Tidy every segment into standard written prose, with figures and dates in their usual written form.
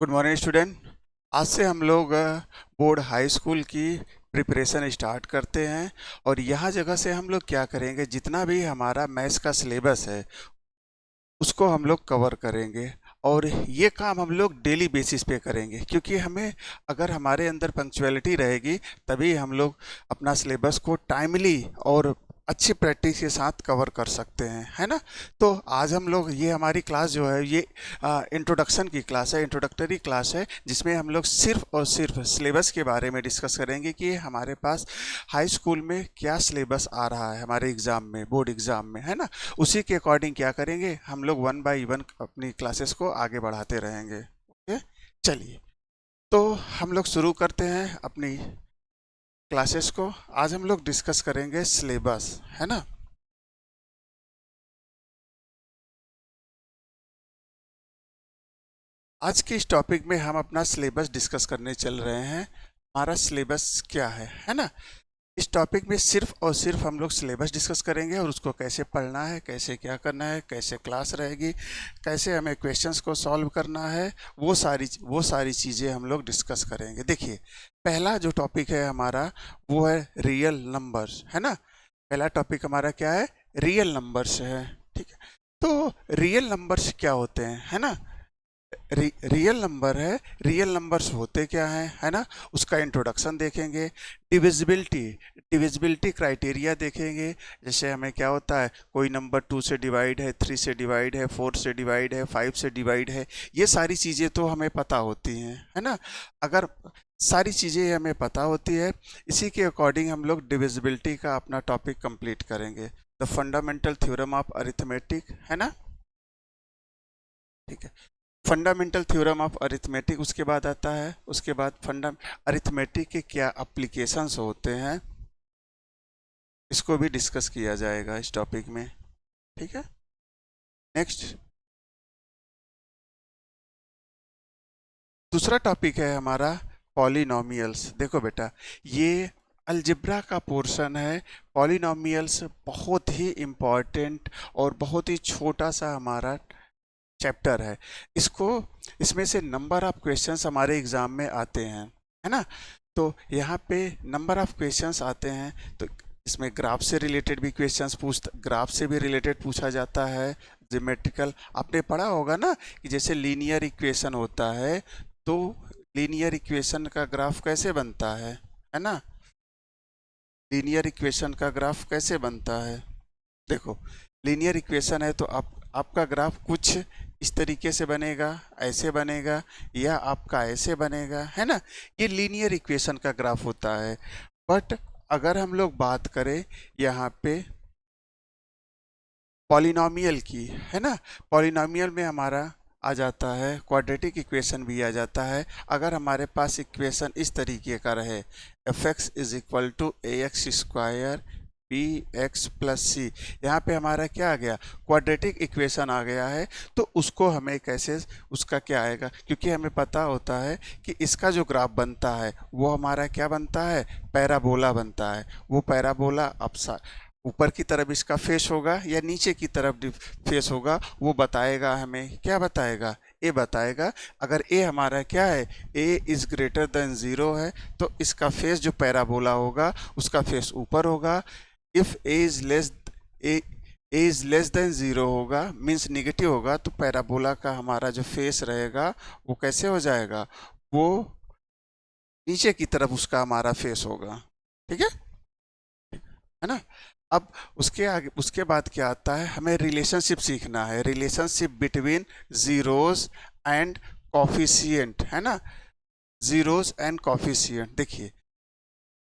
Good morning student. आज से हम लोग बोर्ड हाई स्कूल की प्रिपरेशन स्टार्ट करते हैं। और यहाँ जगह से हम लोग क्या करेंगे, जितना भी हमारा मैथ्स का सिलेबस है उसको हम लोग कवर करेंगे। और ये काम हम लोग डेली बेसिस पे करेंगे, क्योंकि हमें अगर हमारे अंदर पंक्चुअलिटी रहेगी तभी हम लोग अपना सिलेबस को टाइमली और अच्छी प्रैक्टिस के साथ कवर कर सकते हैं, है ना। तो आज हम लोग ये हमारी क्लास जो है ये इंट्रोडक्शन की क्लास है, इंट्रोडक्टरी क्लास है, जिसमें हम लोग सिर्फ और सिर्फ सिलेबस के बारे में डिस्कस करेंगे कि हमारे पास हाई स्कूल में क्या सिलेबस आ रहा है हमारे एग्ज़ाम में, बोर्ड एग्ज़ाम में, है ना। उसी के अकॉर्डिंग क्या करेंगे, हम लोग वन बाय वन अपनी क्लासेस को आगे बढ़ाते रहेंगे। ओके, चलिए तो हम लोग शुरू करते हैं अपनी क्लासेस को। आज हम लोग डिस्कस करेंगे सिलेबस, है ना। आज के इस टॉपिक में हम अपना सिलेबस डिस्कस करने चल रहे हैं। हमारा सिलेबस क्या है ना। इस टॉपिक में सिर्फ और सिर्फ हम लोग सिलेबस डिस्कस करेंगे और उसको कैसे पढ़ना है, कैसे क्या करना है, कैसे क्लास रहेगी, कैसे हमें क्वेश्चंस को सॉल्व करना है, वो सारी चीज़ें हम लोग डिस्कस करेंगे। देखिए, पहला जो टॉपिक है हमारा वो है रियल नंबर्स, है ना। पहला टॉपिक हमारा क्या है, रियल नंबर्स है। ठीक है, तो रियल नंबर्स क्या होते हैं, है ना। रियल नंबर है, रियल नंबर्स होते क्या हैं, है ना। उसका इंट्रोडक्शन देखेंगे। डिविजिबिलिटी डिविजिबिलिटी क्राइटेरिया देखेंगे। जैसे हमें क्या होता है, कोई नंबर 2 से डिवाइड है, 3 से डिवाइड है, 4 से डिवाइड है, 5 से डिवाइड है, ये सारी चीज़ें तो हमें पता होती हैं, है ना। अगर सारी चीज़ें हमें पता होती है, इसी के अकॉर्डिंग हम लोग डिविजिबिलिटी का अपना टॉपिक कंप्लीट करेंगे। The fundamental theorem of arithmetic, है ना। ठीक है, फंडामेंटल थ्योरम ऑफ अरिथमेटिक उसके बाद आता है। उसके बाद अरिथमेटिक के क्या एप्लीकेशंस होते हैं, इसको भी डिस्कस किया जाएगा इस टॉपिक में। ठीक है, नेक्स्ट दूसरा टॉपिक है हमारा पॉलिनोमियल्स। देखो बेटा, ये अलजेब्रा का पोर्शन है। पॉलिनोमियल्स बहुत ही इम्पॉर्टेंट और बहुत ही छोटा सा हमारा चैप्टर है। इसको इसमें से नंबर ऑफ क्वेश्चंस हमारे एग्जाम में आते हैं, है ना। तो यहाँ पे नंबर ऑफ क्वेश्चंस आते हैं, तो इसमें ग्राफ से रिलेटेड भी क्वेश्चंस ग्राफ से भी रिलेटेड पूछा जाता है। ज्योमेट्रिकल आपने पढ़ा होगा ना, कि जैसे लीनियर इक्वेशन होता है, तो लीनियर इक्वेशन का ग्राफ कैसे बनता है ना। लीनियर इक्वेशन का ग्राफ कैसे बनता है, देखो, लीनियर इक्वेशन है तो आपका ग्राफ कुछ इस तरीके से बनेगा, ऐसे बनेगा, या आपका ऐसे बनेगा, है ना। ये लीनियर इक्वेशन का ग्राफ होता है। बट अगर हम लोग बात करें यहाँ पे पॉलिनोमियल की, है ना, पॉलिनोमियल में हमारा आ जाता है क्वाड्रेटिक इक्वेशन भी आ जाता है। अगर हमारे पास इक्वेशन इस तरीके का रहे, F X is equal to A X square B X plus C, यहाँ पे हमारा क्या आ गया, क्वाड्रेटिक इक्वेशन आ गया है। तो उसको हमें कैसे, उसका क्या आएगा, क्योंकि हमें पता होता है कि इसका जो ग्राफ बनता है वो हमारा क्या बनता है, पैराबोला बनता है। वो पैराबोला अब ऊपर की तरफ इसका फेस होगा या नीचे की तरफ फेस होगा, वो बताएगा हमें, क्या बताएगा, ए बताएगा। अगर ए हमारा क्या है, A is greater than zero है, तो इसका फेस जो पैराबोला होगा उसका फेस ऊपर होगा। If A is less than zero होगा, मीन्स निगेटिव होगा, तो पैराबोला का हमारा जो फेस रहेगा वो कैसे हो जाएगा, वो नीचे की तरफ उसका हमारा फेस होगा। ठीक है ना। अब उसके आगे, उसके बाद क्या आता है, हमें रिलेशनशिप सीखना है, relationship between zeros and coefficient, है ना। जीरोस एंड कॉफिशिएंट, देखिए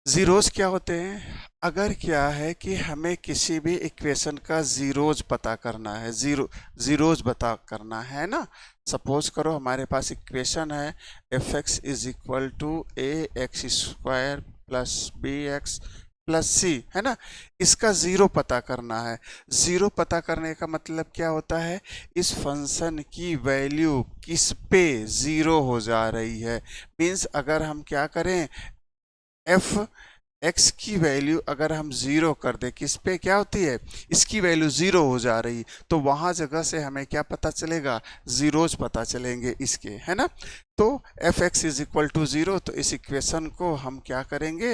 जीरोस क्या होते हैं, अगर क्या है कि हमें किसी भी इक्वेशन का जीरोज पता करना है, जीरोज पता करना है ना। सपोज करो हमारे पास इक्वेशन है F X is equal to A X square plus B X plus C, है ना। इसका ज़ीरो पता करना है। ज़ीरो पता करने का मतलब क्या होता है, इस फंक्शन की वैल्यू किस पे ज़ीरो हो जा रही है। मीन्स अगर हम क्या करें, एफ x की वैल्यू अगर हम जीरो कर दें, किस पे क्या होती है, इसकी वैल्यू जीरो हो जा रही, तो वहां जगह से हमें क्या पता चलेगा, जीरोज पता चलेंगे इसके, है ना। तो F X is equal to zero, तो इस इक्वेशन को हम क्या करेंगे,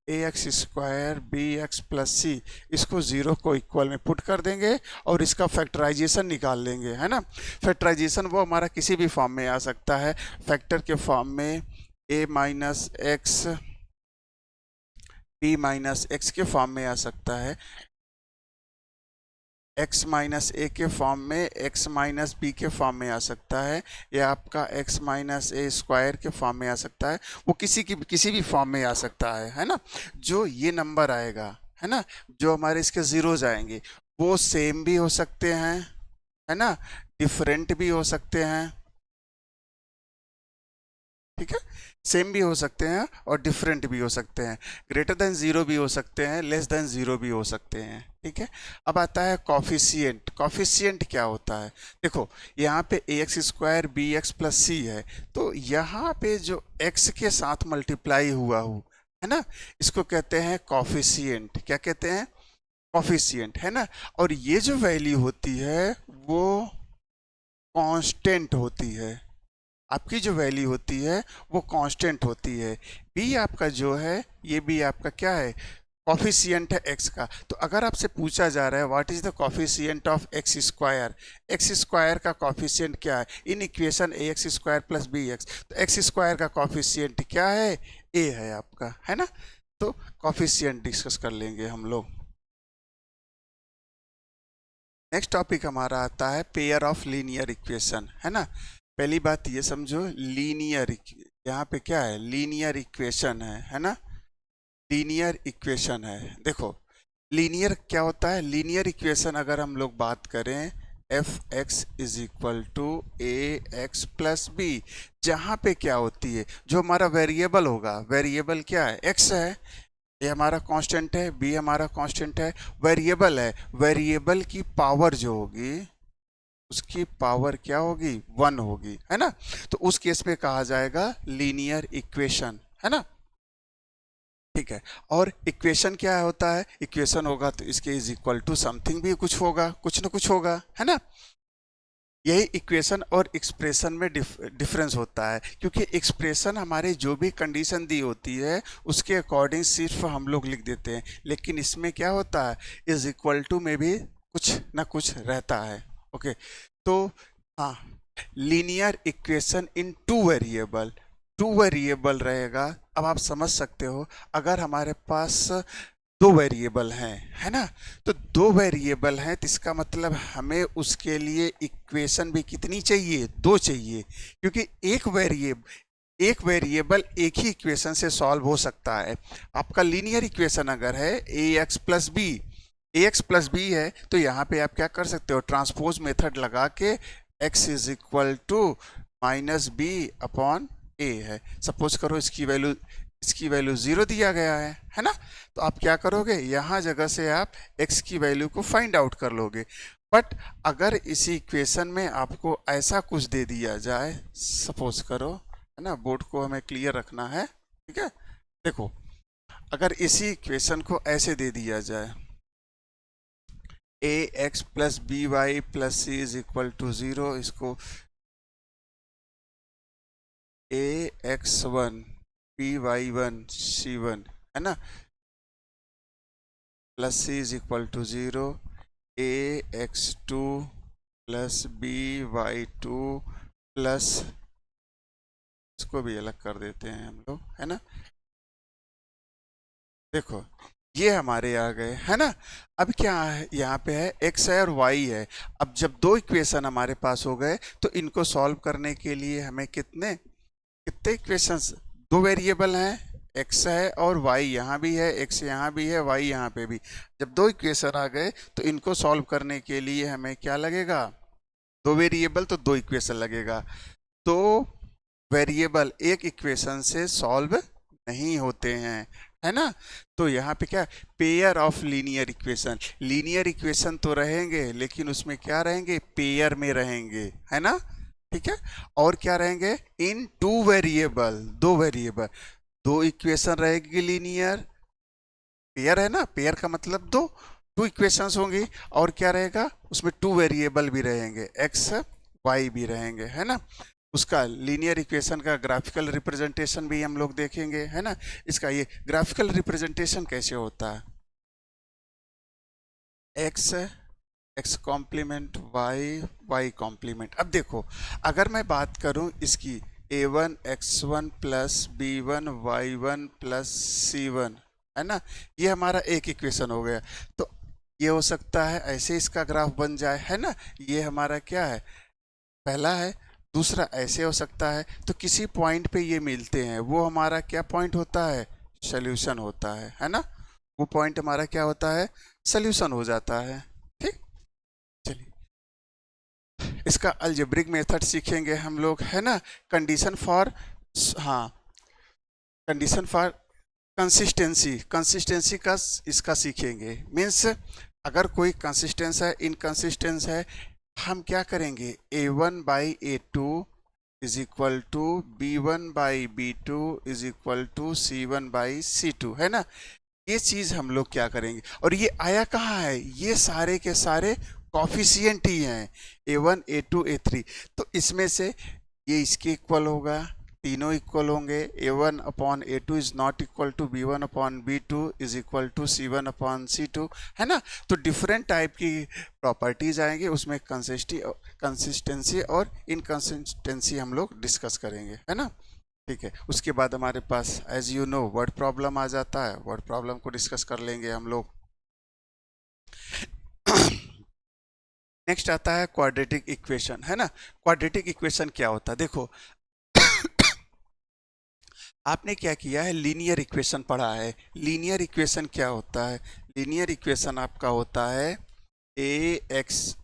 A X square B X plus C, इसको जीरो को इक्वल में पुट कर देंगे और इसका फैक्टराइजेशन निकाल लेंगे, है ना। फैक्टराइजेशन वो हमारा किसी भी फॉर्म में आ सकता है, फैक्टर के फॉर्म में A minus X b minus X के फॉर्म में आ सकता है, x माइनस ए के फॉर्म में x माइनस बी के फॉर्म में आ सकता है, या आपका x माइनस ए स्क्वायर के फॉर्म में आ सकता है, वो किसी भी फॉर्म में आ सकता है ना। जो ये नंबर आएगा, है ना, जो हमारे इसके जीरोज आएंगे वो सेम भी हो सकते हैं, है ना, डिफरेंट भी हो सकते हैं, ठीक है, सेम भी हो सकते हैं और डिफरेंट भी हो सकते हैं, ग्रेटर देन जीरो भी हो सकते हैं, लेस देन जीरो भी हो सकते हैं, ठीक है। अब आता है कॉफिशिएंट। कॉफिशिएंट क्या होता है, देखो यहाँ पे A X square B X plus C है, तो यहाँ पे जो एक्स के साथ मल्टीप्लाई हुआ हो, है ना, इसको कहते हैं कॉफिशिएंट। क्या कहते हैं, कॉफिशिएंट, है ना। और ये जो वैल्यू होती है वो कांस्टेंट होती है, आपकी जो वैल्यू होती है वो कांस्टेंट होती है। बी आपका जो है, ये भी आपका क्या है, कॉफिशिएंट है एक्स का। तो अगर आपसे पूछा जा रहा है what is the coefficient of X square का कॉफिशिएंट क्या है in equation A X square plus B X, तो एक्स स्क्वायर का कॉफिशिएंट क्या है, ए है आपका, है ना। तो कॉफिशिएंट डिस्कस कर लेंगे हम लोग। नेक्स्ट टॉपिक हमारा आता है पेयर ऑफ लीनियर इक्वेशन, है ना। पहली बात ये समझो, लीनियर, यहाँ पे क्या है, लीनियर इक्वेशन है ना, लीनियर इक्वेशन है। देखो लीनियर क्या होता है, लीनियर इक्वेशन अगर हम लोग बात करें, F X is equal to A X plus B, जहाँ पे क्या होती है, जो हमारा वेरिएबल होगा, वेरिएबल क्या है, एक्स है, ए हमारा कांस्टेंट है, बी हमारा कांस्टेंट है, वेरिएबल है, वेरिएबल की पावर जो होगी उसकी पावर क्या होगी, वन होगी, है ना। तो उस केस में कहा जाएगा लीनियर इक्वेशन, है ना, ठीक है। और इक्वेशन क्या होता है, इक्वेशन होगा तो इसके इज इक्वल टू समथिंग भी कुछ होगा, कुछ ना कुछ होगा, है ना। यही इक्वेशन और एक्सप्रेशन में डिफरेंस होता है, क्योंकि एक्सप्रेशन हमारे जो भी कंडीशन दी होती है उसके अकॉर्डिंग सिर्फ हम लोग लिख देते हैं, लेकिन इसमें क्या होता है, इज इक्वल टू में भी कुछ ना कुछ रहता है, ओके। तो हाँ, linear equation in two variable रहेगा। अब आप समझ सकते हो, अगर हमारे पास दो वेरिएबल हैं, है ना, तो दो वेरिएबल हैं तो इसका मतलब हमें उसके लिए इक्वेशन भी कितनी चाहिए, दो चाहिए, क्योंकि एक वेरिएबल एक ही इक्वेशन से सॉल्व हो सकता है। आपका लीनियर इक्वेशन अगर है ए एक्स प्लस बी है, तो यहाँ पे आप क्या कर सकते हो, ट्रांसपोज मेथड लगा के x is equal to minus B upon A है। सपोज करो इसकी वैल्यू जीरो दिया गया है ना, तो आप क्या करोगे, यहाँ जगह से आप x की वैल्यू को फाइंड आउट कर लोगे। बट अगर इसी इक्वेशन में आपको ऐसा कुछ दे दिया जाए, सपोज करो, है ना, बोर्ड को हमें क्लियर रखना है, ठीक है। देखो अगर इसी इक्वेशन को ऐसे दे दिया जाए, A X plus B Y plus C is equal to zero, इसको A X one P Y one C one, है ना, plus C is equal to zero, A X two plus B Y two plus, इसको भी अलग कर देते हैं हम लोग, है ना। देखो ये हमारे आ गए, है ना। अब क्या है, यहाँ पे है x है और y है। अब जब दो इक्वेशन हमारे पास हो गए, तो इनको सॉल्व करने के लिए हमें कितने इक्वेशंस, दो वेरिएबल हैं, x है और y यहाँ भी है, x यहाँ भी है, y यहाँ पे भी। जब दो इक्वेशन आ गए तो इनको सॉल्व करने के लिए हमें क्या लगेगा, दो वेरिएबल तो दो इक्वेशन लगेगा। दो वेरिएबल एक इक्वेशन से सॉल्व नहीं होते हैं, है ना। तो यहाँ पे क्या, पेयर ऑफ लीनियर इक्वेशन तो रहेंगे, लेकिन उसमें क्या रहेंगे, पेयर में रहेंगे, है ना, ठीक है। और क्या रहेंगे, इन दो इक्वेशन रहेगी लीनियर, पेयर है ना, पेयर का मतलब दो टू इक्वेशंस होंगी, और क्या रहेगा उसमें, टू वेरिएबल भी रहेंगे, एक्स वाई भी रहेंगे, है ना। उसका लीनियर इक्वेशन का ग्राफिकल रिप्रेजेंटेशन भी हम लोग देखेंगे, है ना। इसका ये ग्राफिकल रिप्रेजेंटेशन कैसे होता है, X X complement Y, Y complement. अब देखो, अगर मैं बात करूं इसकी a1 x1 plus b1 y1 plus c1, है ना, ये हमारा एक इक्वेशन हो गया। तो ये हो सकता है ऐसे इसका ग्राफ बन जाए, है ना, ये हमारा क्या है, पहला है। दूसरा ऐसे हो सकता है, तो किसी पॉइंट पे ये मिलते हैं, वो हमारा क्या पॉइंट होता है, सोल्यूशन होता है ना, वो पॉइंट हमारा क्या होता है, सोल्यूशन हो जाता है। ठीक, चलिए इसका अलजेब्रिक मेथड सीखेंगे हम लोग, है ना। कंडीशन फॉर, हाँ, कंडीशन फॉर कंसिस्टेंसी, कंसिस्टेंसी का इसका सीखेंगे। मीन्स अगर कोई कंसिस्टेंस है, इनकंसिस्टेंस है, हम क्या करेंगे, a1 by a2 is equal to b1 by b2 is equal to c1 by c2, है ना। ये चीज हम लोग क्या करेंगे, और ये आया कहाँ है, ये सारे के सारे कॉफिशिएंट ही हैं, a1 a2 a3। तो इसमें से ये इसके इक्वल होगा, तीनों इक्वल होंगे, a1 upon a2 is not equal to b1 upon b2 is equal to c1 upon c2, है ना। तो डिफरेंट टाइप की प्रॉपर्टीज आएंगे, उसमें कंसिस्टेंसी और इनकंसिस्टेंसी हम लोग डिस्कस करेंगे, है ना। ठीक है, उसके बाद हमारे पास as you know word problem आ जाता है, वर्ड प्रॉब्लम को डिस्कस कर लेंगे हम लोग। नेक्स्ट आता है क्वाड्रेटिक इक्वेशन, है ना। क्वाड्रेटिक इक्वेशन क्या होता है, देखो आपने क्या किया है, लीनियर इक्वेशन पढ़ा है। लीनियर इक्वेशन क्या होता है, लीनियर इक्वेशन आपका होता है ए एक्स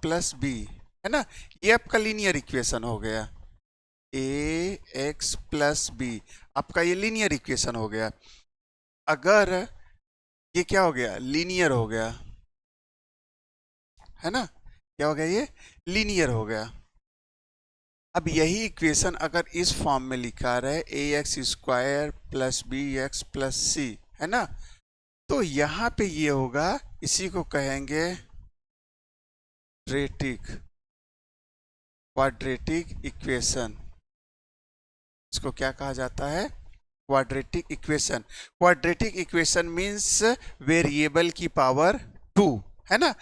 प्लस बी, है ना, ये आपका लीनियर इक्वेशन हो गया, ए एक्स प्लस बी आपका ये लीनियर इक्वेशन हो गया। अगर ये क्या हो गया, लीनियर हो गया, है ना, क्या हो गया, ये लीनियर हो गया। अब यही इक्वेशन अगर इस फॉर्म में लिखा रहे, A X square plus B X plus C, है ना, तो यहां पे ये होगा, इसी को कहेंगे क्वाड्रेटिक इक्वेशन। इसको क्या कहा जाता है, quadratic equation. Quadratic equation means variable की पावर 2, है ना।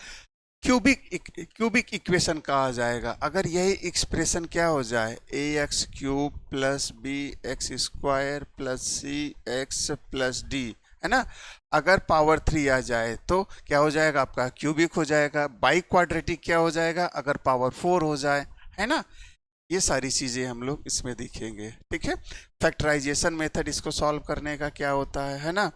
क्यूबिक इक्वेशन कहा जाएगा अगर यही एक्सप्रेशन क्या हो जाए, A X cube plus B X square plus C X plus D, है ना। अगर पावर 3 आ जाए तो क्या हो जाएगा, आपका क्यूबिक हो जाएगा। बाई क्वाड्रेटिक क्या हो जाएगा, अगर पावर 4 हो जाए, है ना। ये सारी चीजें हम लोग इसमें देखेंगे, ठीक है। फैक्टराइजेशन मेथड इसको सॉल्व करने का क्या होता है ना।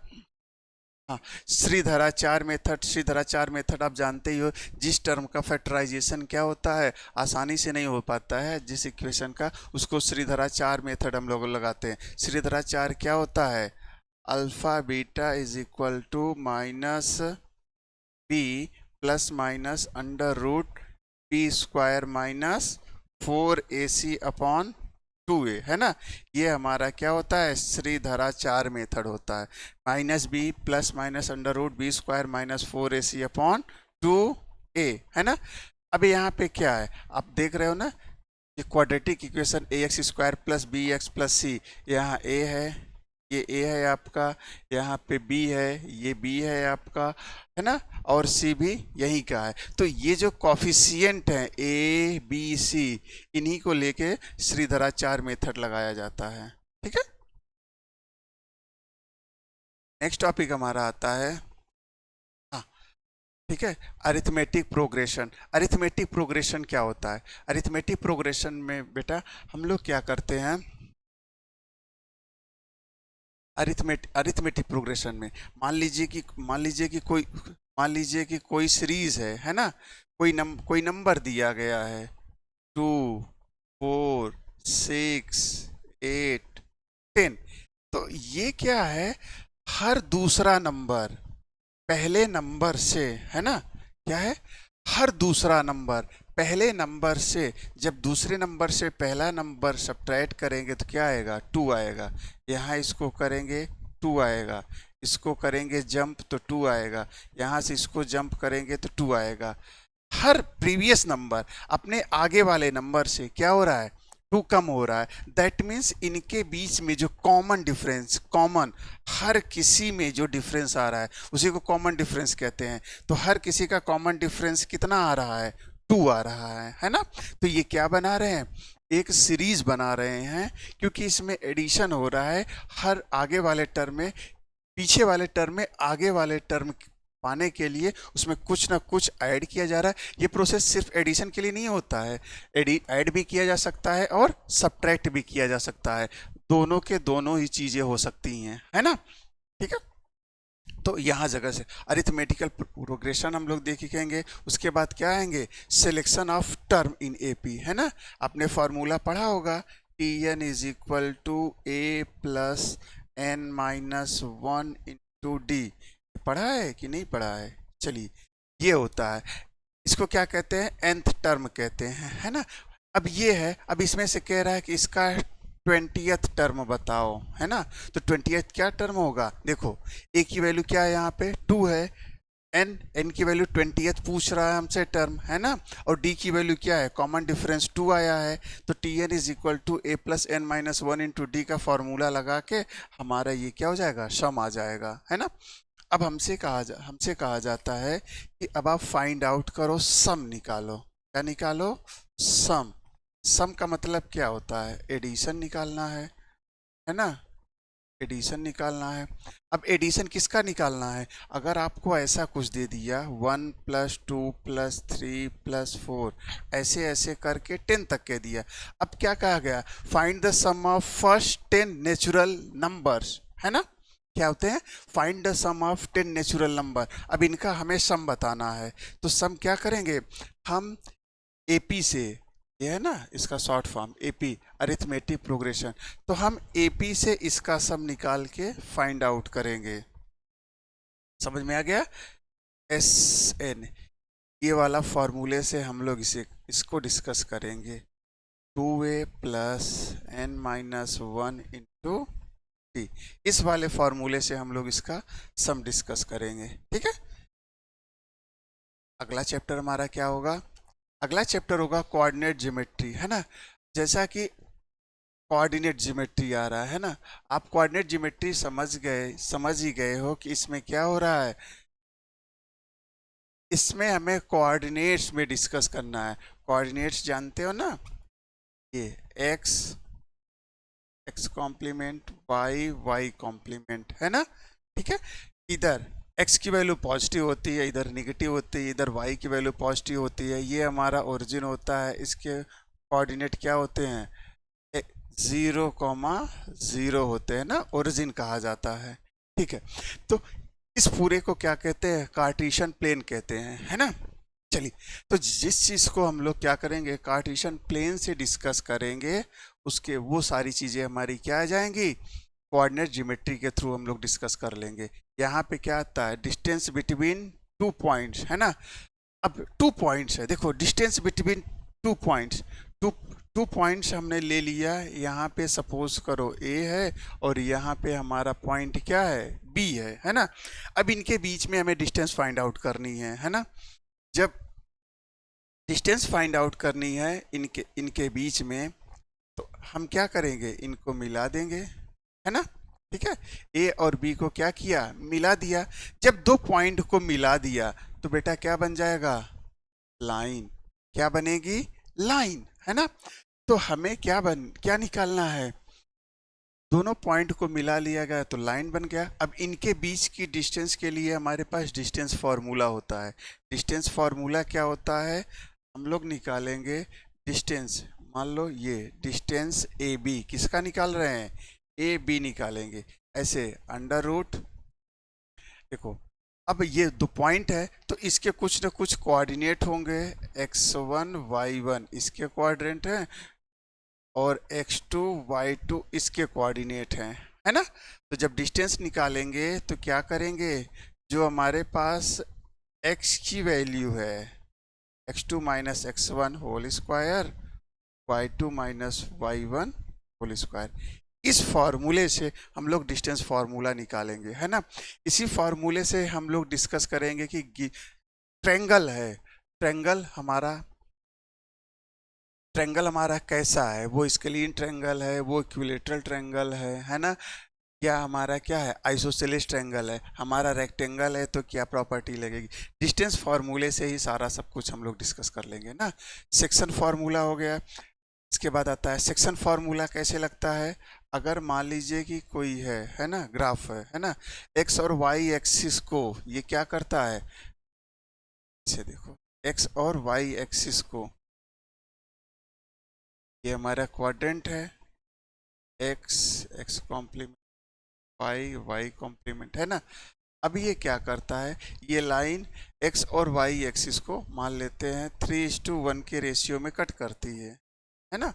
हाँ, श्रीधराचार मेथड, श्रीधराचार मेथड आप जानते ही हो, जिस टर्म का फैक्टराइजेशन क्या होता है, आसानी से नहीं हो पाता है जिस इक्वेशन का, उसको श्रीधराचार मेथड हम लोग लगाते हैं। श्रीधराचार क्या होता है, alpha beta is equal to minus B plus minus under root B square minus 4ac upon 2a, है ना। ये हमारा क्या होता है, श्रीधराचार मेथड होता है। Minus B plus minus under root B square minus 4ac upon 2a, है ना। अब यहाँ पे क्या है, आप देख रहे हो ना, ये quadratic equation A X square plus B X plus C, यहाँ a है, ये a है आपका, यहाँ पे b है, ये b है आपका, है ना, और c भी यही का है। तो ये जो कॉफिशिएंट है a b c, इन्हीं को लेके श्रीधराचार मेथड लगाया जाता है, ठीक है। नेक्स्ट टॉपिक हमारा आता है, हाँ ठीक है, अरिथमेटिक प्रोग्रेशन। अरिथमेटिक प्रोग्रेशन क्या होता है, अरिथमेटिक प्रोग्रेशन में बेटा हम लोग क्या करते हैं, अरिथमेटिक प्रोग्रेशन में मान लीजिए कि कोई सीरीज है ना, कोई नंबर दिया गया है 2 4 6 8 10। तो ये क्या है, हर दूसरा नंबर पहले नंबर से, है ना, क्या है, हर दूसरा नंबर पहले नंबर से जब दूसरे नंबर से पहला नंबर सब्ट्रैक्ट करेंगे तो क्या आएगा, 2 आएगा। यहाँ इसको करेंगे 2 आएगा, इसको करेंगे जंप तो 2 आएगा, यहाँ से इसको जंप करेंगे तो 2 आएगा। हर प्रीवियस नंबर अपने आगे वाले नंबर से क्या हो रहा है, 2 कम हो रहा है। दैट मीन्स इनके बीच में जो कॉमन डिफरेंस, कॉमन हर किसी में जो डिफरेंस आ रहा है उसी को कॉमन डिफरेंस कहते हैं। तो हर किसी का कॉमन डिफरेंस कितना आ रहा है, 2 आ रहा है ना। तो ये क्या बना रहे हैं, एक सीरीज बना रहे हैं, क्योंकि इसमें एडिशन हो रहा है। हर आगे वाले टर्म में पीछे वाले टर्म में आगे वाले टर्म पाने के लिए उसमें कुछ ना कुछ ऐड किया जा रहा है। ये प्रोसेस सिर्फ एडिशन के लिए नहीं होता है, ऐड भी किया जा सकता है और सब्ट्रैक्ट भी किया जा सकता है। दोनों के दोनों ही चीजें हो सकती हैं, है ना। ठीक है, तो यहाँ जगह से अरिथमेटिकल प्रोग्रेशन हम लोग देखेंगे। उसके बाद क्या आएंगे, selection of term in AP, है ना। आपने फार्मूला पढ़ा होगा, Tn is equal to A plus N minus 1 into D. पढ़ा है कि नहीं पढ़ा है, चलिए ये होता है, इसको क्या कहते हैं, nth टर्म कहते हैं, है ना। अब ये है, अब इसमें से कह रहा है कि इसका 20th टर्म बताओ, है ना। तो 20th क्या टर्म होगा, देखो a की वैल्यू क्या है, यहाँ पे 2 है, n की वैल्यू 20th पूछ रहा है हमसे टर्म, है ना। और d की वैल्यू क्या है, कॉमन डिफरेंस 2 आया है। तो Tn is equal to a plus N minus 1 into D का फॉर्मूला लगा के हमारा ये क्या हो जाएगा, सम आ जाएगा, है ना। अब हमसे कहा जाता है कि अब आप फाइंड आउट करो, सम निकालो। क्या निकालो, सम। सम का मतलब क्या होता है, एडिशन निकालना है ना, एडिशन निकालना है। अब एडिशन किसका निकालना है, अगर आपको ऐसा कुछ दे दिया 1 प्लस 2 प्लस 3 प्लस 4 ऐसे ऐसे करके 10 तक के दिया। अब क्या कहा गया, find the sum of first 10 natural numbers, है ना। क्या होते हैं, find the sum of 10 natural number. अब इनका हमें सम बताना है, तो सम क्या करेंगे हम, एपी से, ये है ना इसका short form AP, arithmetic progression. तो हम एपी से इसका सम निकाल के फाइंड आउट करेंगे। समझ में आ गया, एस एन, ये वाला फॉर्मूले से हम लोग इसको डिस्कस करेंगे। 2a plus N minus 1 into, इस वाले फॉर्मूले से हम लोग इसका सम डिस्कस करेंगे। ठीक है, अगला चैप्टर हमारा क्या होगा, अगला चैप्टर होगा कोऑर्डिनेट ज्योमेट्री, है ना। जैसा कि कोऑर्डिनेट ज्योमेट्री आ रहा है ना, आप कोऑर्डिनेट ज्योमेट्री समझ ही गए हो कि इसमें क्या हो रहा है, इसमें हमें कोऑर्डिनेट्स में डिस्कस करना है। कोऑर्डिनेट्स जानते हो ना, ये x कॉम्प्लीमेंट y कॉम्प्लीमेंट, है ना। ठीक है, इधर x की वैल्यू पॉजिटिव होती है, इधर निगेटिव होती है, इधर y की वैल्यू पॉजिटिव होती है। ये हमारा ओरिजिन होता है, इसके कोऑर्डिनेट क्या होते हैं, 0,0 होते हैं ना, ओरिजिन कहा जाता है। ठीक है, तो इस पूरे को क्या कहते हैं, कार्टेशियन प्लेन कहते हैं, है ना। चलिए, तो जिस चीज को हम लोग क्या करेंगे, कार्टेशियन प्लेन से डिस्कस करेंगे, उसके वो सारी चीजें हमारी क्या आ जाएंगी, कोऑर्डिनेट ज्योमेट्री के थ्रू हम लोग डिस्कस कर लेंगे। यहाँ पे क्या आता है, डिस्टेंस बिटवीन 2 पॉइंट्स, है ना। अब 2 पॉइंट्स है, देखो डिस्टेंस बिटवीन 2 पॉइंट्स, 2 पॉइंट्स हमने ले लिया। यहाँ पे सपोज करो A है और यहाँ पे हमारा पॉइंट क्या है, B है ना। अब इनके बीच में हमें डिस्टेंस फाइंड आउट करनी है ना। जब डिस्टेंस फाइंड आउट करनी है इनके बीच में, तो हम क्या करेंगे, इनको मिला देंगे, है ना। ठीक है, ए और बी को क्या किया, मिला दिया। जब 2 पॉइंट को मिला दिया तो बेटा क्या बन जाएगा, लाइन। क्या बनेगी, लाइन, है ना। तो हमें क्या निकालना है, दोनों पॉइंट को मिला लिया गया तो लाइन बन गया। अब इनके बीच की डिस्टेंस के लिए हमारे पास डिस्टेंस फार्मूला होता है। डिस्टेंस फार्मूला क्या होता है, हम लोग निकालेंगे डिस्टेंस, मान लो ये डिस्टेंस ए बी, किसका निकाल रहे हैं, ए बी निकालेंगे। ऐसे अंडर रूट, देखो अब ये 2 पॉइंट है तो इसके कुछ न कुछ कोऑर्डिनेट होंगे, x1 y1 इसके कोऑर्डिनेट हैं और x2 y2 इसके कोऑर्डिनेट हैं, है ना। तो जब डिस्टेंस निकालेंगे तो क्या करेंगे, जो हमारे पास x की वैल्यू है, x2 minus x1 whole square, y2 minus y1 whole square. इस फॉर्मूले से हम लोग डिस्टेंस फॉर्मूला निकालेंगे, है ना। इसी फॉर्मूले से हम लोग डिस्कस करेंगे कि ट्रेंगल है, ट्रेंगल हमारा कैसा है, वो स्केलीन ट्रेंगल है, वो इक्विलेटरल ट्रेंगल है ना, या हमारा क्या है आइसोसेलेस ट्रेंगल है, हमारा रेक्टेंगल है, तो क्या प्रॉपर्टी लगेगी। डिस्टेंस फार्मूले से ही सारा सब कुछ हम लोग डिस्कस कर लेंगे ना। सेक्शन फार्मूला हो गया। इसके बाद आता है सेक्शन फार्मूला कैसे लगता है। अगर मान लीजिए कि कोई है ना, ग्राफ है ना, एक्स और वाई एक्सिस को ये क्या करता है, इसे देखो, एक्स और वाई एक्सिस को, ये हमारा क्वाड्रेंट है, X X complement Y Y complement, है ना। अब ये क्या करता है, ये लाइन एक्स और वाई एक्सिस को मान लेते हैं 3:1 के रेशियो में कट करती है ना।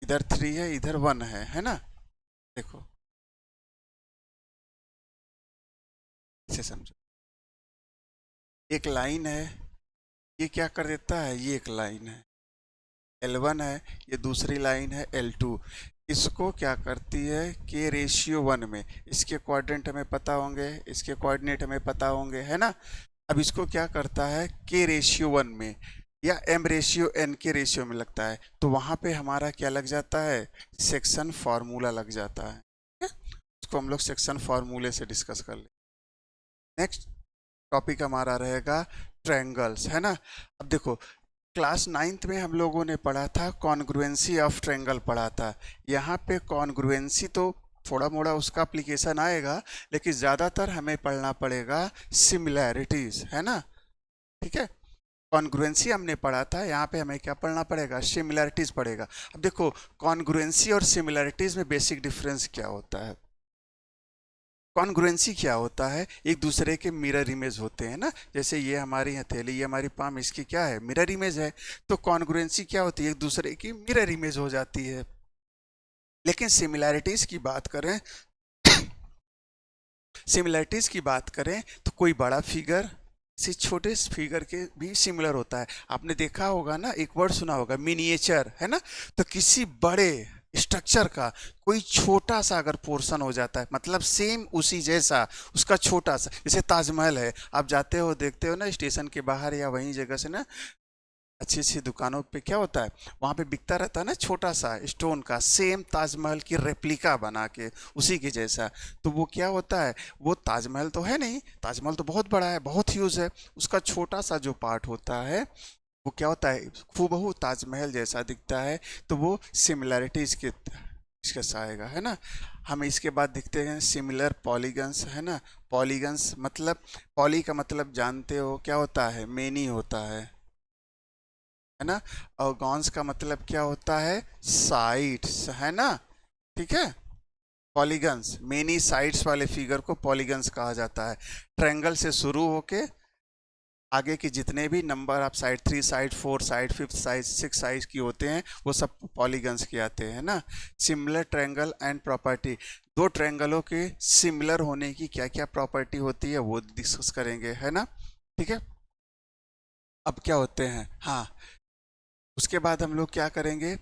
इधर 3 है, इधर 1 है ना। देखो इसे समझो, एक लाइन है, ये क्या कर देता है, ये एक लाइन है L1 है, ये दूसरी लाइन है L2, इसको क्या करती है के रेशियो 1 में, इसके क्वाड्रेंट हमें पता होंगे, इसके कोऑर्डिनेट हमें पता होंगे, है ना। अब इसको क्या करता है के रेशियो 1 में या m रेशियो n के रेशियो में लगता है, तो वहां पे हमारा क्या लग जाता है, सेक्शन फार्मूला लग जाता है। इसको हम लोग सेक्शन फार्मूले से डिस्कस कर ले। नेक्स्ट टॉपिक हमारा रहेगा ट्रायंगल्स, है ना। अब देखो क्लास 9th में हम लोगों ने पढ़ा था कॉन्ग्रुएंसी ऑफ ट्रायंगल पढ़ा था। यहाँ पे कॉन्ग्रुएंसी तो थोड़ा मोड़ा उसका एप्लीकेशन आएगा, लेकिन ज़्यादातर हमें पढ़ना पड़ेगा सिमिलैरिटीज़, है ना। ठीक है, कॉन्ग्रुएंसी हमने पढ़ा था, यहाँ पे हमें क्या पढ़ना पड़ेगा, सिमिलैरिटीज़ पड़ेगा। अब देखो कॉन्ग्रुएंसी और सिमिलैरिटीज़ में बेसिक डिफरेंस क्या होता है। कॉन्ग्रुएंसी क्या होता है, एक दूसरे के मिरर इमेज होते हैं ना, जैसे ये हमारी हथेली, ये हमारी पाम, इसकी क्या है, मिरर इमेज है। तो कॉन्ग्रुएंसी क्या होती है, एक दूसरे की मिरर इमेज हो जाती है। लेकिन सिमिलैरिटीज की बात करें सिमिलैरिटीज की बात करें तो कोई बड़ा फिगर से छोटे फिगर के भी सिमिलर होता है। आपने देखा होगा ना, एक वर्ड सुना होगा मिनिएचर, है ना। तो किसी बड़े स्ट्रक्चर का कोई छोटा सा अगर पोर्शन हो जाता है, मतलब सेम उसी जैसा उसका छोटा सा, जैसे ताजमहल है, आप जाते हो देखते हो ना स्टेशन के बाहर या वहीं जगह से ना, अच्छी अच्छी दुकानों पे क्या होता है, वहाँ पे बिकता रहता है ना छोटा सा स्टोन का सेम ताजमहल की रेप्लिका बना के उसी के जैसा। तो वो क्या होता है, वो ताजमहल तो है नहीं, ताजमहल तो बहुत बड़ा है, बहुत ह्यूज है, उसका छोटा सा जो पार्ट होता है वो क्या होता है, हूबहू ताजमहल जैसा दिखता है। तो वो सिमिलैरिटीज के इसके आएगा, है ना। हम इसके बाद देखते हैं सिमिलर पॉलीगन्स, है ना। पॉलीगन्स मतलब, पॉली का मतलब जानते हो क्या होता है, मेनी होता है ना। और गॉन्स का मतलब क्या होता है, साइड्स, है ना। ठीक है, पॉलीगन्स मेनी साइड्स वाले फिगर को पॉलीगन्स कहा जाता है। ट्रायंगल से शुरू होके आगे के जितने भी नंबर आप side 3 side 4 side 5 side 6 side की होते हैं वो सब पॉलीगन्स के आते हैं ना। सिमिलर ट्रायंगल एंड प्रॉपर्टी, दो ट्रायंगलों के सिमिलर होने की क्या क्या प्रॉपर्टी होती है वो डिस्कस करेंगे, है ना। ठीक है, अब क्या होते हैं, हाँ उसके बाद हम लोग क्या करेंगे,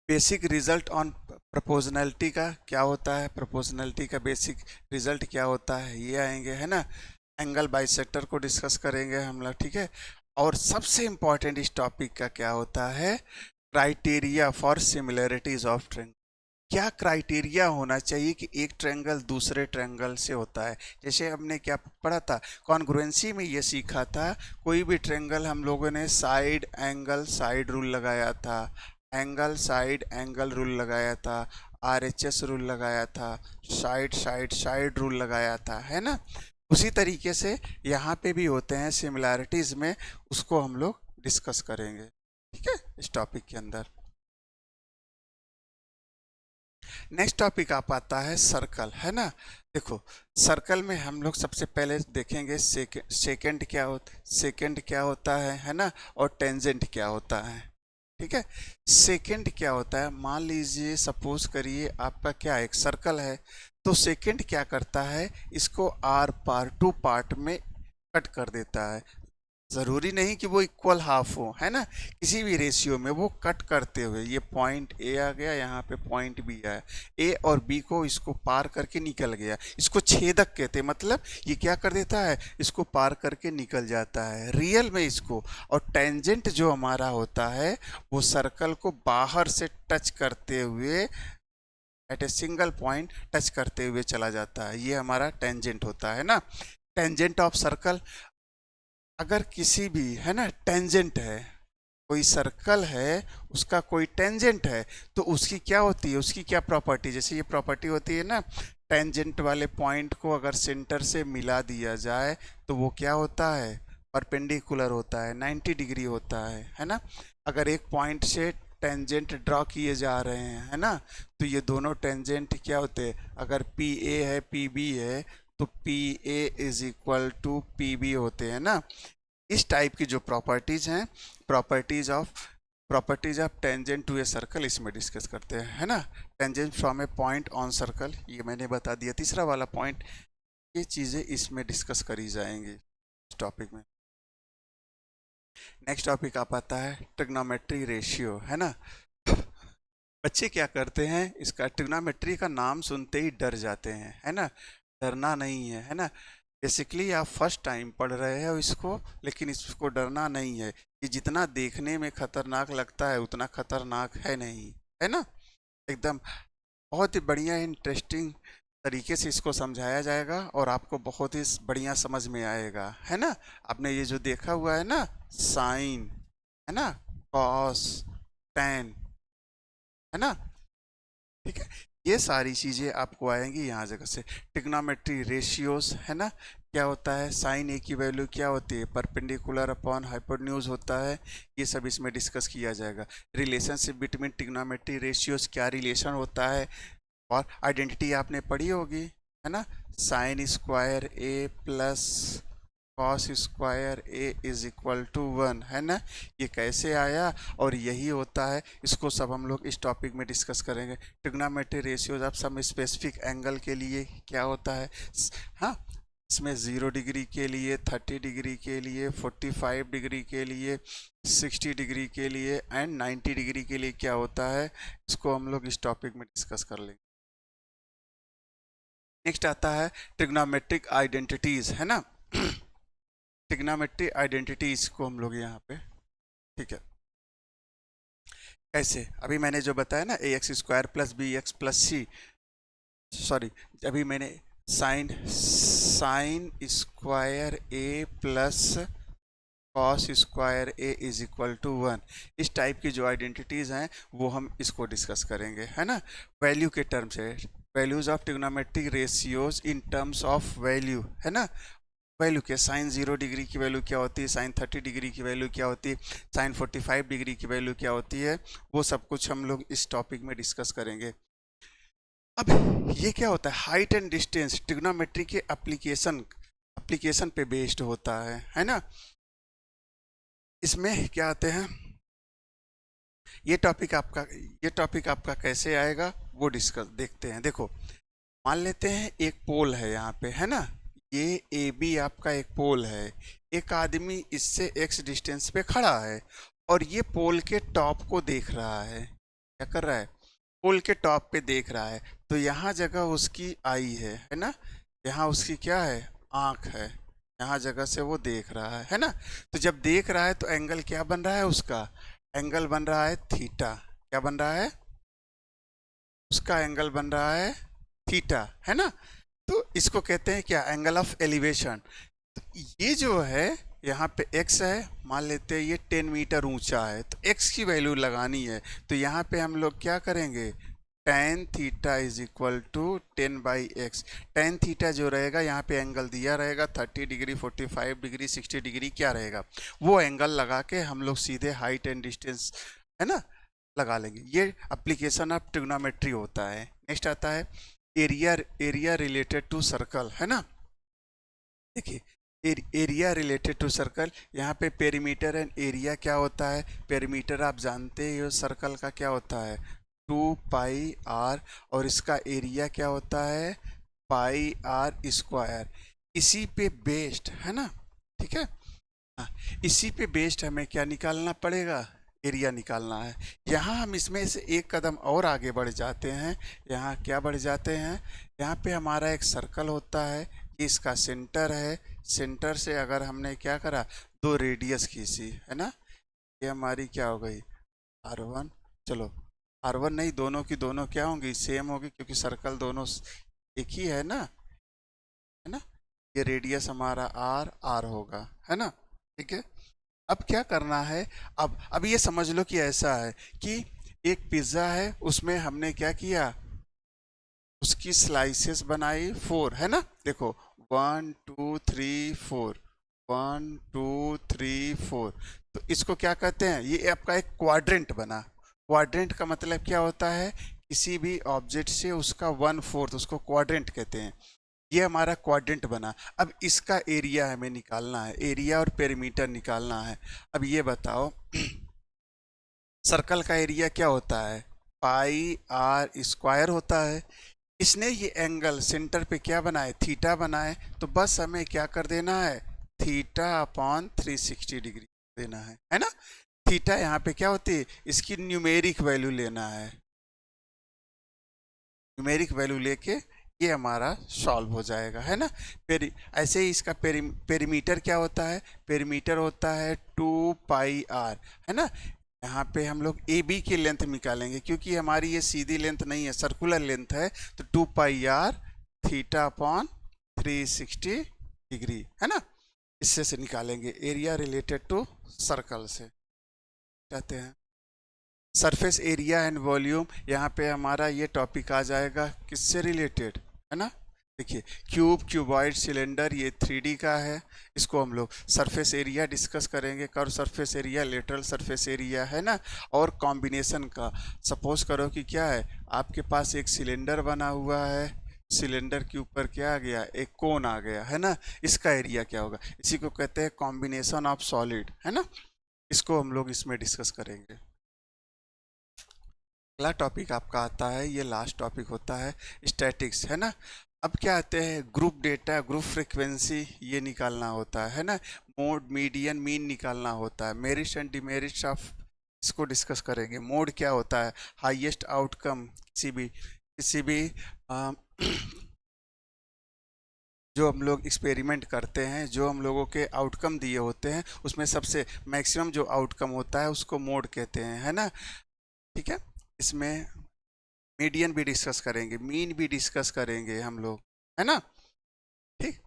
बेसिक रिजल्ट ऑन प्रोपोर्शनैलिटी का क्या होता है, प्रोपोर्शनैलिटी का बेसिक रिजल्ट क्या होता है, ये आएंगे, है ना। एंगल बाइसेक्टर को डिस्कस करेंगे हम लोग, ठीक है। और सबसे इंपॉर्टेंट इस टॉपिक का क्या होता है, criteria for similarities of triangle. क्या क्राइटेरिया होना चाहिए कि एक ट्रायंगल दूसरे ट्रायंगल से होता है। जैसे हमने क्या पढ़ा था कॉन्ग्रुएंसी में, ये सीखा था कोई भी ट्रायंगल हम लोगों ने साइड एंगल साइड रूल लगाया था, एंगल साइड एंगल रूल लगाया था, RHS रूल लगाया था, साइड साइड साइड रूल लगाया था, है ना। उसी तरीके से यहाँ पे भी होते हैं सिमिलैरिटीज में, उसको हम लोग डिस्कस करेंगे, ठीक है, इस टॉपिक के अंदर। नेक्स्ट टॉपिक आप आता है सर्कल, है ना। देखो सर्कल में हम लोग सबसे पहले देखेंगे सेकेंड क्या होता है ना, और टेंजेंट क्या होता है, ठीक है। सेकेंड क्या होता है, मान लीजिए सपोज करिए आपका क्या एक सर्कल है, तो सेकेंड क्या करता है, इसको आर पार टू पार्ट में कट कर देता है। ज़रूरी नहीं कि वो इक्वल हाफ हो, है ना, किसी भी रेशियो में वो कट करते हुए, ये पॉइंट ए आ गया, यहाँ पे पॉइंट बी आया, ए और बी को इसको पार करके निकल गया, इसको छेदक कहते हैं, मतलब ये क्या कर देता है, इसको पार करके निकल जाता है रियल में इसको। और टेंजेंट जो हमारा होता है वो सर्कल को बाहर से टच करते हुए at a single point touch करते हुए चला जाता है, ये हमारा टेंजेंट होता है ना। टेंजेंट ऑफ सर्कल, अगर किसी भी, है ना, टेंजेंट है, कोई सर्कल है उसका कोई टेंजेंट है, तो उसकी क्या होती है, उसकी क्या प्रॉपर्टी, जैसे ये प्रॉपर्टी होती है ना, टेंजेंट वाले पॉइंट को अगर सेंटर से मिला दिया जाए तो वो क्या होता है, परपेंडिकुलर होता है, 90 डिग्री होता है ना। अगर एक पॉइंट से टेंजेंट ड्रॉ किए जा रहे हैं, है ना, तो ये दोनों टेंजेंट क्या होते हैं, अगर पी ए है पी बी है तो P A is equal to P B होते हैं ना। इस टाइप की जो प्रॉपर्टीज हैं, properties of tangent to a circle, इसमें डिस्कस करते हैं, है ना। Tangent from a point on circle, ये मैंने बता दिया। तीसरा वाला पॉइंट, ये चीज़ें इसमें डिस्कस करी जाएंगी इस टॉपिक में। नेक्स्ट टॉपिक आप आता है ट्रिग्नोमेट्री रेशियो, है ना। बच्चे क्या करते हैं, इसका ट्रिग्नोमेट्री का नाम सुनते ही डर जाते हैं, है ना। डरना नहीं है ना। बेसिकली आप फर्स्ट टाइम पढ़ रहे हो इसको, लेकिन इसको डरना नहीं है, कि जितना देखने में खतरनाक लगता है उतना खतरनाक है नहीं, है ना। एकदम बहुत ही बढ़िया इंटरेस्टिंग तरीके से इसको समझाया जाएगा और आपको बहुत ही बढ़िया समझ में आएगा, है ना। आपने ये जो देखा हुआ है ना, साइन, है ना, कॉस, टेन, है ना, ठीक है, ये सारी चीज़ें आपको आएंगी यहाँ जगह से। ट्रिग्नोमेट्री रेशियोज, है ना, क्या होता है, साइन ए की वैल्यू क्या होती है, परपेंडिकुलर अपॉन हाइपोटेन्यूज होता है, ये सब इसमें डिस्कस किया जाएगा। रिलेशनशिप बिटवीन ट्रिग्नोमेट्री रेशियोज, क्या रिलेशन होता है, और आइडेंटिटी आपने पढ़ी होगी, है ना, sine square A plus cos square A is equal to 1, है ना। ये कैसे आया और यही होता है, इसको सब हम लोग इस टॉपिक में डिस्कस करेंगे। Trigonometry ratios of some specific angle के लिए क्या होता है, हाँ, इसमें 0 डिग्री के लिए, 30 डिग्री के लिए, 45 डिग्री के लिए, 60 डिग्री के लिए एंड 90 डिग्री के लिए क्या होता है, इसको हम लोग इस टॉपिक में डिस्कस कर लेंगे। नेक्स्ट आता है ट्रिग्नोमेट्रिक आइडेंटिटीज, है ना। ट्रिग्नोमेट्री आइडेंटिटीज को हम लोग यहाँ पे, ठीक है, कैसे, अभी मैंने जो बताया ना, A X square plus B X plus C, sorry, अभी मैंने sine square A plus cos square A is equal to 1, इस टाइप की जो आइडेंटिटीज हैं वो हम इसको डिस्कस करेंगे, है ना। वैल्यू के टर्म से, values of trigonometric ratios in terms of value, है ना। वैल्यू के, साइन 0 डिग्री की वैल्यू क्या होती है, साइन 30 डिग्री की वैल्यू क्या होती है, साइन 45 डिग्री की वैल्यू क्या होती है, वो सब कुछ हम लोग इस टॉपिक में डिस्कस करेंगे। अब ये क्या होता है, हाइट एंड डिस्टेंस ट्रिग्नोमेट्री के एप्लीकेशन पे बेस्ड होता है ना। इसमें क्या आते हैं, ये टॉपिक आपका कैसे आएगा वो डिस्कस देखते हैं। देखो, मान लेते हैं एक पोल है यहाँ पे, है ना, ये ए बी आपका एक पोल है, एक आदमी इससे x डिस्टेंस पे खड़ा है और ये पोल के टॉप को देख रहा है, क्या कर रहा है, पोल के टॉप पे देख रहा है, तो यहाँ जगह उसकी आई है ना, यहाँ उसकी क्या है, आँख है, यहाँ जगह से वो देख रहा है ना। तो जब देख रहा है तो एंगल क्या बन रहा है, उसका एंगल बन रहा है थीटा, क्या बन रहा है, उसका एंगल बन रहा है थीटा, है ना। तो इसको कहते हैं क्या, एंगल ऑफ एलिवेशन। तो ये जो है यहाँ पे x है, मान लेते हैं ये 10 मीटर ऊंचा है, तो x की वैल्यू लगानी है, तो यहाँ पे हम लोग क्या करेंगे, tan theta is equal to 10 by X. tan theta जो रहेगा, यहाँ पे एंगल दिया रहेगा 30 डिग्री, 45 डिग्री, 60 डिग्री, क्या रहेगा, वो एंगल लगा के हम लोग सीधे हाइट एंड डिस्टेंस, है ना, लगा लेंगे। ये एप्लीकेशन ऑफ ट्रिग्नोमेट्री होता है। नेक्स्ट आता है एरिया रिलेटेड टू सर्कल, है ना। देखिए, एरिया रिलेटेड टू सर्कल, यहाँ पे पेरीमीटर एंड एरिया क्या होता है, पेरीमीटर आप जानते हो सर्कल का क्या होता है, 2 पाई आर, और इसका एरिया क्या होता है, पाई आर स्क्वायर। इसी पे बेस्ड, है ना, ठीक है। हाँ, इसी पे बेस्ड हमें क्या निकालना पड़ेगा, एरिया निकालना है। यहाँ हम इसमें से एक कदम और आगे बढ़ जाते हैं। यहाँ क्या बढ़ जाते हैं, यहाँ पे हमारा एक सर्कल होता है, ये इसका सेंटर है। सेंटर से अगर हमने क्या करा, दो रेडियस खींची है ना, ये हमारी क्या हो गई, R1। चलो R1 नहीं, दोनों की दोनों क्या होंगी, सेम होगी, क्योंकि सर्कल दोनों एक ही है ना, है ना। ये रेडियस हमारा R होगा, है ना। ठीक है। अब क्या करना है, अब ये समझ लो कि ऐसा है कि एक पिज्ज़ा है, उसमें हमने क्या किया, उसकी स्लाइसेस बनाई 4, है ना। देखो 1 2 3 4, 1 2 3 4। तो इसको क्या कहते हैं, ये आपका एक क्वाड्रेंट बना। क्वाड्रेंट का मतलब क्या होता है, किसी भी ऑब्जेक्ट से उसका 1/4, उसको क्वाड्रेंट कहते हैं। ये हमारा क्वाड्रेंट बना। अब इसका एरिया हमें निकालना है, एरिया और पेरीमीटर निकालना है। अब ये बताओ सर्कल का एरिया क्या होता है, पाई आर स्क्वायर होता है। इसने ये एंगल सेंटर पे क्या बनाए, थीटा बनाए, तो बस हमें क्या कर देना है, थीटा अपॉन 360 डिग्री देना है ना। थीटा यहाँ पे क्या होती है, इसकी न्यूमेरिक वैल्यू लेना है। न्यूमेरिक वैल्यू लेके ये हमारा सॉल्व हो जाएगा, है ना। ऐसे ही इसका पेरीमीटर क्या होता है, पेरीमीटर होता है 2 पाई आर, है ना। यहाँ पे हम लोग ए बी की लेंथ निकालेंगे, क्योंकि हमारी ये सीधी लेंथ नहीं है, सर्कुलर लेंथ है। तो 2 पाई आर थीटा अपॉन 360 डिग्री, है ना। इससे से निकालेंगे एरिया रिलेटेड टू सर्कल से, कहते हैं सरफेस एरिया एंड वॉल्यूम। यहाँ पे हमारा ये टॉपिक आ जाएगा किससे रिलेटेड, है ना। देखिए क्यूब, क्यूबॉइड, सिलेंडर, ये 3D का है। इसको हम लोग सरफेस एरिया डिस्कस करेंगे, curve surface area, lateral surface area, है ना। और कॉम्बिनेशन का, सपोज करो कि क्या है, आपके पास एक सिलेंडर बना हुआ है, सिलेंडर के ऊपर क्या आ गया, एक कोन आ गया, है ना। इसका एरिया क्या होगा, इसी को कहते हैं कॉम्बिनेशन ऑफ सॉलिड, है ना। इसको हम लोग इसमें डिस्कस करेंगे। अगला टॉपिक आपका आता है, ये लास्ट टॉपिक होता है स्टैटिक्स, है ना। अब क्या आते हैं, ग्रुप डेटा, ग्रुप फ्रीक्वेंसी, ये निकालना होता है ना। मोड, मीडियन, मीन निकालना होता है। मेरिट्स एंड डिमेरिट्स ऑफ, इसको डिस्कस करेंगे। मोड क्या होता है, हाईएस्ट आउटकम किसी भी जो हम लोग एक्सपेरिमेंट करते हैं, जो हम लोगों के आउटकम दिए होते हैं, उसमें सबसे मैक्सिमम जो आउटकम होता है उसको मोड कहते हैं, है ना। ठीक है। इसमें मीडियन भी डिस्कस करेंगे, मीन भी डिस्कस करेंगे हम लोग, है ना। ठीक,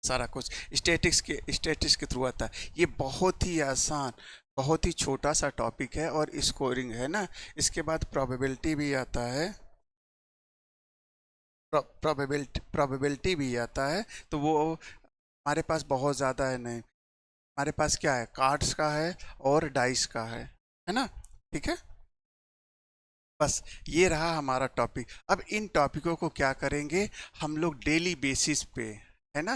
सारा कुछ स्टैटिक्स के थ्रू आता है। ये बहुत ही आसान, बहुत ही छोटा सा टॉपिक है, और स्कोरिंग है ना। इसके बाद प्रोबेबिलिटी भी आता है, प्रोबेबिलिटी भी आता है। तो वो हमारे पास बहुत ज़्यादा है नहीं, हमारे पास क्या है, कार्ड्स का है और डाइस का है ना। ठीक है। बस ये रहा हमारा टॉपिक। अब इन टॉपिकों को क्या करेंगे हम लोग डेली बेसिस पे, है ना।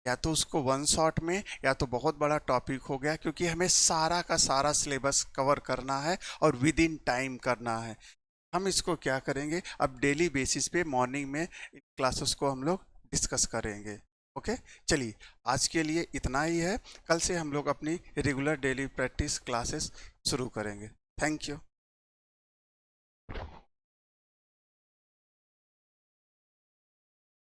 या तो उसको वन शॉट में, या तो बहुत बड़ा टॉपिक हो गया, क्योंकि हमें सारा का सारा सिलेबस कवर करना है और विद इन टाइम करना है। हम इसको क्या करेंगे, अब डेली बेसिस पे मॉर्निंग में इन क्लासेस को हम लोग डिस्कस करेंगे। ओके, चलिए आज के लिए इतना ही है। कल से हम लोग अपनी रेगुलर डेली प्रैक्टिस क्लासेस शुरू करेंगे। Thank you.